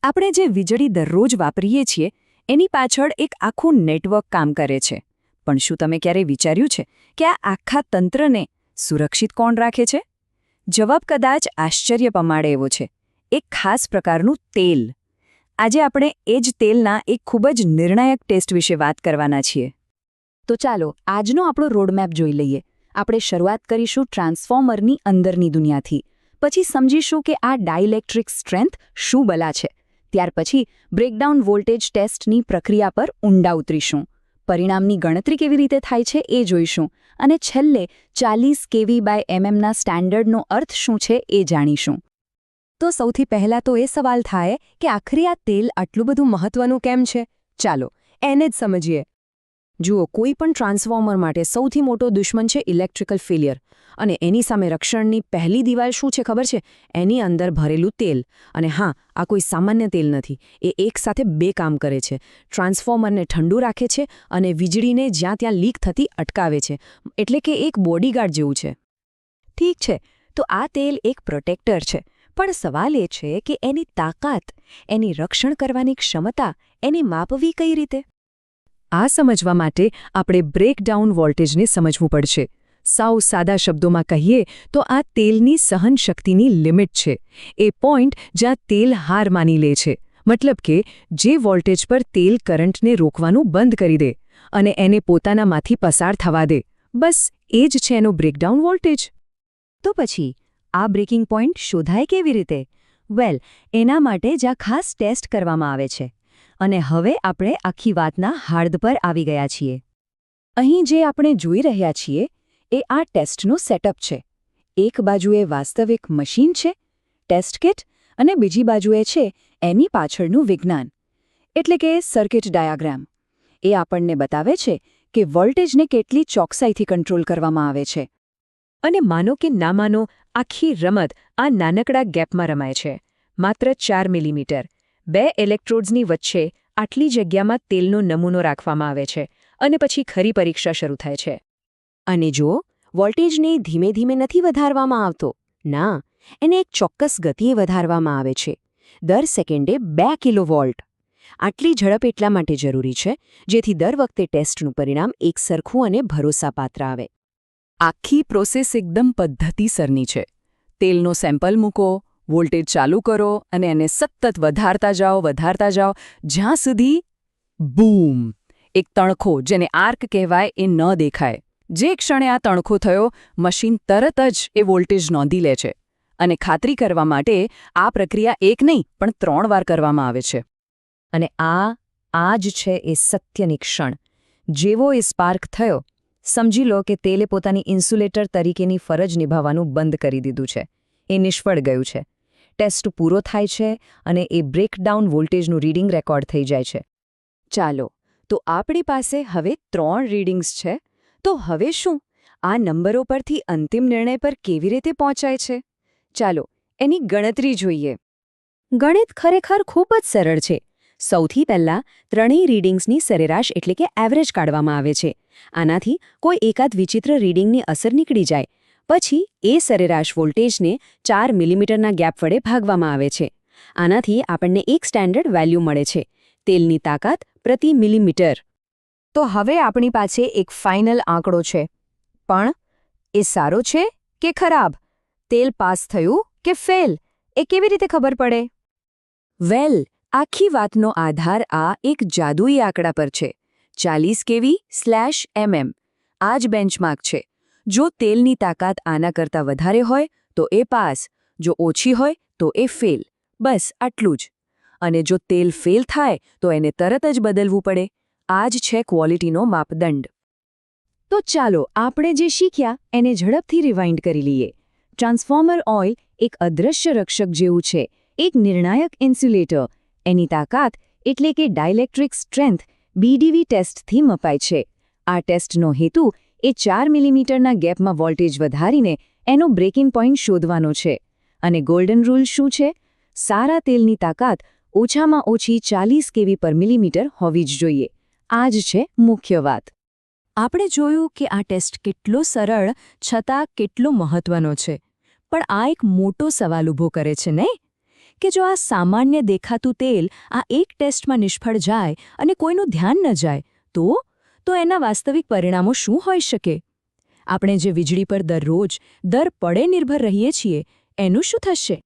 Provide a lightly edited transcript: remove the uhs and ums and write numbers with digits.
આપણે જે વીજળી દરરોજ વાપરીએ છીએ એની પાછળ એક આખું નેટવર્ક કામ કરે છે. પણ શું તમે ક્યારેય વિચાર્યું છે કે આ આખા તંત્રને સુરક્ષિત કોણ રાખે છે? જવાબ કદાચ આશ્ચર્ય પમાડે એવો છે. એક ખાસ પ્રકારનું તેલ. આજે આપણે એ જ તેલના એક ખૂબ જ નિર્ણાયક ટેસ્ટ વિશે વાત કરવાના છીએ. તો ચાલો આજનો આપણો રોડમેપ જોઈ લઈએ. આપણે શરૂઆત કરીશું ટ્રાન્સફોર્મરની અંદરની દુનિયાથી. પછી સમજીશું કે આ ડાઇલેક્ટ્રિક સ્ટ્રેન્થ શું બલા છે. ત્યાર પછી બ્રેકડાઉન વોલ્ટેજ ટેસ્ટની પ્રક્રિયા પર ઊંડા ઉતરીશું. પરિણામની ગણતરી કેવી રીતે થાય છે એ જોઈશું. અને છેલ્લે 40 kV/mm ના સ્ટાન્ડર્ડનો અર્થ શું છે એ જાણીશું. તો સૌથી પહેલાં તો એ સવાલ થાય કે આખરે આ તેલ આટલું બધું મહત્વનું કેમ છે? ચાલો એને જ સમજીએ. જુઓ, કોઈ પણ ટ્રાન્સફોર્મર માટે સૌથી મોટો દુશ્મન છે ઇલેક્ટ્રિકલ ફેલિયર. અને એની સામે રક્ષણની પહેલી દિવાલ શું છે ખબર છે? એની અંદર ભરેલું તેલ. અને હા, આ કોઈ સામાન્ય તેલ નથી. એ એકસાથે બે કામ કરે છે. ટ્રાન્સફોર્મરને ઠંડુ રાખે છે અને વીજળીને જ્યાં ત્યાં લીક થતી અટકાવે છે. એટલે કે એક બોડીગાર્ડ જેવું છે. ઠીક છે, તો આ તેલ એક પ્રોટેક્ટર છે. પણ સવાલ એ છે કે એની તાકાત, એની રક્ષણ કરવાની ક્ષમતા, એને માપવી કઈ રીતે? આ સમજવા માટે આપણે બ્રેકડાઉન વોલ્ટેજને સમજવું પડશે. સાવ સાદા શબ્દોમાં કહીએ તો આ તેલની સહનશક્તિની લિમિટ છે. એ પોઈન્ટ જ્યાં તેલ હાર માની લે છે. મતલબ કે જે વોલ્ટેજ પર તેલ કરંટને રોકવાનું બંધ કરી દે અને એને પોતાનામાંથી પસાર થવા દે, બસ એ જ છે એનો બ્રેકડાઉન વોલ્ટેજ. તો પછી આ બ્રેકિંગ પોઈન્ટ શોધાય કેવી રીતે? વેલ, એના માટે જ આ ખાસ ટેસ્ટ કરવામાં આવે છે. અને હવે આપણે આખી વાતના હાર્દ પર આવી ગયા છીએ. અહીં જે આપણે જોઈ રહ્યા છીએ એ આ ટેસ્ટનો સેટઅપ છે. એક બાજુએ વાસ્તવિક મશીન છે, ટેસ્ટ કિટ, અને બીજી બાજુએ છે એની પાછળનું વિજ્ઞાન. એટલે કે સર્કિટ ડાયાગ્રામ. એ આપણને બતાવે છે કે વોલ્ટેજને કેટલી ચોકસાઈથી કંટ્રોલ કરવામાં આવે છે. અને માનો કે ના માનો, આખી રમત આ નાનકડા ગેપમાં રમાય છે. માત્ર 4 મિલીમીટર. 2 ઇલેક્ટ્રોડ્સની વચ્ચે આટલી જગ્યામાં તેલનો નમૂનો રાખવામાં આવે છે અને પછી ખરી પરીક્ષા શરૂ થાય છે. અને જુઓ, વોલ્ટેજને ધીમે ધીમે નથી વધારવામાં આવતો. ના, એને એક ચોક્કસ ગતિએ વધારવામાં આવે છે. દર સેકન્ડે 2 કિલોવોલ્ટ. આટલી ઝડપ એટલા માટે જરૂરી છે જેથી દર વખતે ટેસ્ટનું પરિણામ એક સરખું અને ભરોસાપાત્ર આવે. આખી પ્રોસેસ એકદમ પદ્ધતિસરની છે. તેલનો સેમ્પલ મૂકો, વોલ્ટેજ ચાલુ કરો અને એને સતત વધારતા જાઓ જ્યાં સુધી બૂમ! એક તણખો, જેને આર્ક કહેવાય, એ ન દેખાય. જે ક્ષણે આ તણખો થયો, મશીન તરત જ એ વોલ્ટેજ નોંધી લે છે. અને ખાતરી કરવા માટે આ પ્રક્રિયા એક નહીં પણ 3 વાર કરવામાં આવે છે. અને આ જ છે એ સત્યની ક્ષણ. જેવો એ સ્પાર્ક થયો, સમજી લો કે તેલે પોતાની ઇન્સ્યુલેટર તરીકેની ફરજ નિભાવવાનું બંધ કરી દીધું છે. એ નિષ્ફળ ગયું છે. ટેસ્ટ પૂરો થાય છે અને એ બ્રેકડાઉન વોલ્ટેજનું રીડિંગ રેકોર્ડ થઈ જાય છે. ચાલો, તો આપણી પાસે હવે 3 રીડિંગ્સ છે. તો હવે શું? આ નંબરો પરથી અંતિમ નિર્ણય પર કેવી રીતે પહોંચાય છે? ચાલો, એની ગણતરી જોઈએ. ગણિત ખરેખર ખૂબ જ સરળ છે. સૌથી પહેલાં ત્રણેય રીડિંગ્સની સરેરાશ એટલે કે એવરેજ કાઢવામાં આવે છે. આનાથી કોઈ એકાદ વિચિત્ર રીડિંગની અસર નીકળી જાય. પછી એ સરેરાશ વોલ્ટેજને 4 મિલીમીટરના ગેપ વડે ભાગવામાં આવે છે. આનાથી આપણને એક સ્ટેન્ડર્ડ વેલ્યુ મળે છે, તેલની તાકાત પ્રતિ મિલીમીટર. તો હવે આપણી પાસે એક ફાઇનલ આંકડો છે. પણ એ સારો છે કે ખરાબ? તેલ પાસ થયું કે ફેલ? એ કેવી રીતે ખબર પડે? વેલ, આખી વાતનો આધાર આ એક જાદુઈ આંકડા પર છે. 40 kV/mm. આ જ બેન્ચમાર્ક છે. જો તેલની તાકાત આના કરતાં વધારે હોય તો એ પાસ, જો ઓછી હોય તો એ ફેલ. બસ આટલું જ. અને જો તેલ ફેલ થાય તો એને તરત જ બદલવું પડે. આ જ છે ક્વોલિટીનો માપદંડ. તો ચાલો આપણે જે શીખ્યા એને ઝડપથી રિવાઇન્ડ કરી લઈએ. ટ્રાન્સફોર્મર ઓઇલ એક અદૃશ્ય રક્ષક જેવું છે, એક નિર્ણાયક ઇન્સ્યુલેટર. એની તાકાત એટલે કે ડાઇલેક્ટ્રિક સ્ટ્રેન્થ BDV ટેસ્ટથી મપાય છે. આ ટેસ્ટનો હેતુ એ 4 મિલીમીટરના ગેપમાં વોલ્ટેજ વધારીને એનો બ્રેકિંગ પોઈન્ટ શોધવાનો છે. અને ગોલ્ડન રૂલ શું છે? સારા તેલની તાકાત ઓછામાં ઓછી 40 kV/mm હોવી જ જોઈએ. આ જ છે મુખ્ય વાત. આપણે જોયું કે આ ટેસ્ટ કેટલો સરળ છતાં કેટલો મહત્વનો છે. પણ આ એક મોટો સવાલ ઊભો કરે છે નહીં? કે જો આ સામાન્ય દેખાતું તેલ આ એક ટેસ્ટમાં નિષ્ફળ જાય અને કોઈનું ધ્યાન ન જાય તો એના વાસ્તવિક પરિણામો શું હોઈ શકે? આપણે જે વીજળી પર દરરોજ દર પળે નિર્ભર રહીએ છીએ એનું શું થશે?